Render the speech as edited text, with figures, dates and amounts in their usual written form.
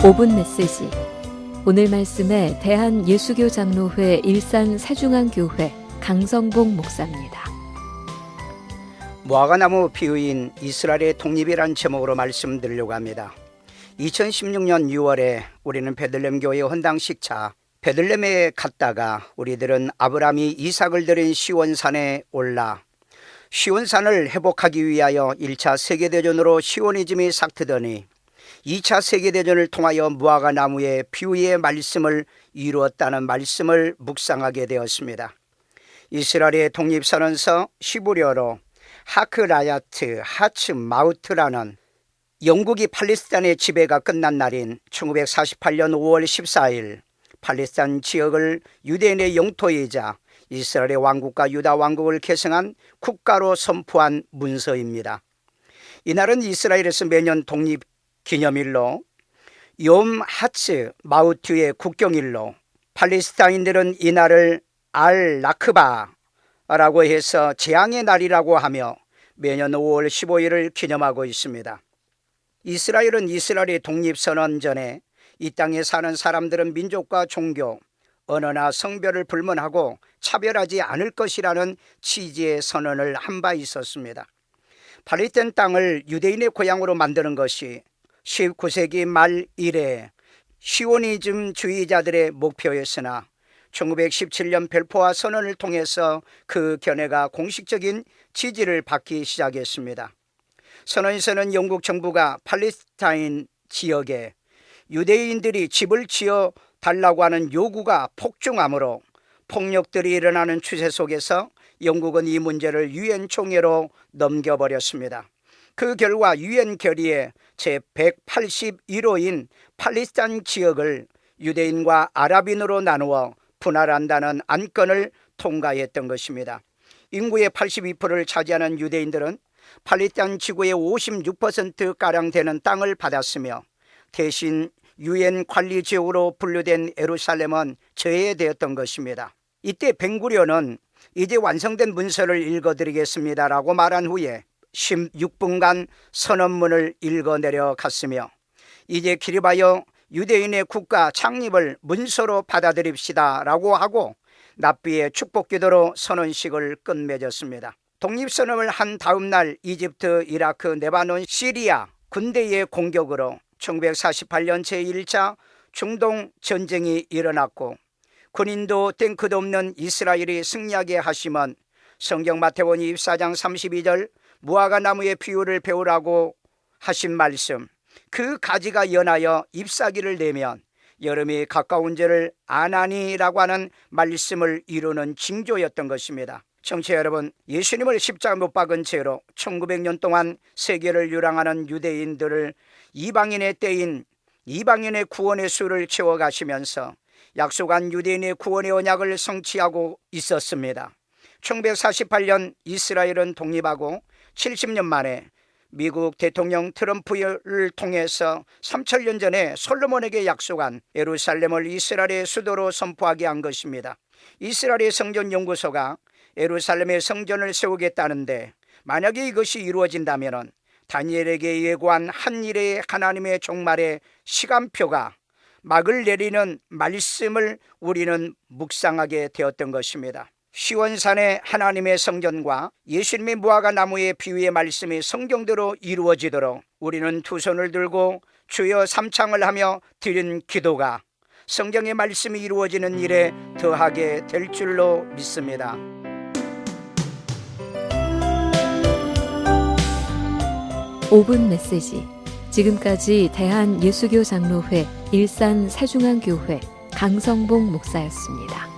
5분 메시지. 오늘 말씀에 대한예수교 장로회 일산 세중앙교회 강성봉 목사입니다. 무화과나무 비유인 이스라엘의 독립이란 제목으로 말씀드리려고 합니다. 2016년 6월에 우리는 베들레헴 교회 헌당식차 베들레헴에 갔다가 우리들은 아브라함이 이삭을 드린 시온산에 올라 시온산을 회복하기 위하여 1차 세계대전으로 시오니즘이 싹트더니 2차 세계대전을 통하여 무화과나무의 비유의 말씀을 이루었다는 말씀을 묵상하게 되었습니다. 이스라엘의 독립선언서 히브리어로 하크라야트 하츠 마우트라는 영국이 팔레스타인의 지배가 끝난 날인 1948년 5월 14일 팔레스타인 지역을 유대인의 영토이자 이스라엘의 왕국과 유다 왕국을 계승한 국가로 선포한 문서입니다. 이날은 이스라엘에서 매년 독립기념일로 욤 하츠 마우트의 국경일로 팔레스타인들은 이날을 알 나크바라고 해서 재앙의 날이라고 하며 매년 5월 15일을 기념하고 있습니다. 이스라엘은 이스라엘의 독립선언 전에 이 땅에 사는 사람들은 민족과 종교, 언어나 성별을 불문하고 차별하지 않을 것이라는 취지의 선언을 한 바 있었습니다. 팔레스타인 땅을 유대인의 고향으로 만드는 것이 19세기 말 이래 시오니즘주의자들의 목표였으나 1917년 벨포아 선언을 통해서 그 견해가 공식적인 지지를 받기 시작했습니다. 선언에서는 영국 정부가 팔레스타인 지역에 유대인들이 집을 지어 달라고 하는 요구가 폭증하므로 폭력들이 일어나는 추세 속에서 영국은 이 문제를 유엔 총회로 넘겨버렸습니다. 그 결과 유엔 결의의 제181호인 팔레스타인 지역을 유대인과 아랍인으로 나누어 분할한다는 안건을 통과했던 것입니다. 인구의 82%를 차지하는 유대인들은 팔레스타인 지구의 56%가량 되는 땅을 받았으며 대신 유엔 관리 지역으로 분류된 예루살렘은 제외되었던 것입니다. 이때 벤구리온은 이제 완성된 문서를 읽어드리겠습니다라고 말한 후에 16분간 선언문을 읽어내려 갔으며 이제 기립하여 유대인의 국가 창립을 문서로 받아들입시다 라고 하고 납비의 축복기도로 선언식을 끝맺었습니다. 독립선언을 한 다음 날 이집트, 이라크, 레바논, 시리아 군대의 공격으로 1948년 제1차 중동 전쟁이 일어났고 군인도 탱크도 없는 이스라엘이 승리하게 하심은 성경 마태복음 24장 32절 무화과나무의 비유를 배우라고 하신 말씀, 그 가지가 연하여 잎사귀를 내면 여름이 가까운 줄을 아나니라고 하는 말씀을 이루는 징조였던 것입니다. 청취자 여러분, 예수님을 십자가 못 박은 채로 1900년 동안 세계를 유랑하는 유대인들을 이방인의 때인 이방인의 구원의 수를 채워가시면서 약속한 유대인의 구원의 언약을 성취하고 있었습니다. 1948년 이스라엘은 독립하고 70년 만에 미국 대통령 트럼프를 통해서 3000년 전에 솔로몬에게 약속한 예루살렘을 이스라엘의 수도로 선포하게 한 것입니다. 이스라엘의 성전연구소가 예루살렘의 성전을 세우겠다는데 만약에 이것이 이루어진다면 다니엘에게 예고한 한 일의 하나님의 종말의 시간표가 막을 내리는 말씀을 우리는 묵상하게 되었던 것입니다. 시온산의 하나님의 성전과 예수님의 무화과나무의 비유의 말씀이 성경대로 이루어지도록 우리는 두 손을 들고 주여 삼창을 하며 드린 기도가 성경의 말씀이 이루어지는 일에 더하게 될 줄로 믿습니다. (5분) 메시지. 지금까지 대한예수교 장로회 일산 세중앙교회 강성봉 목사였습니다.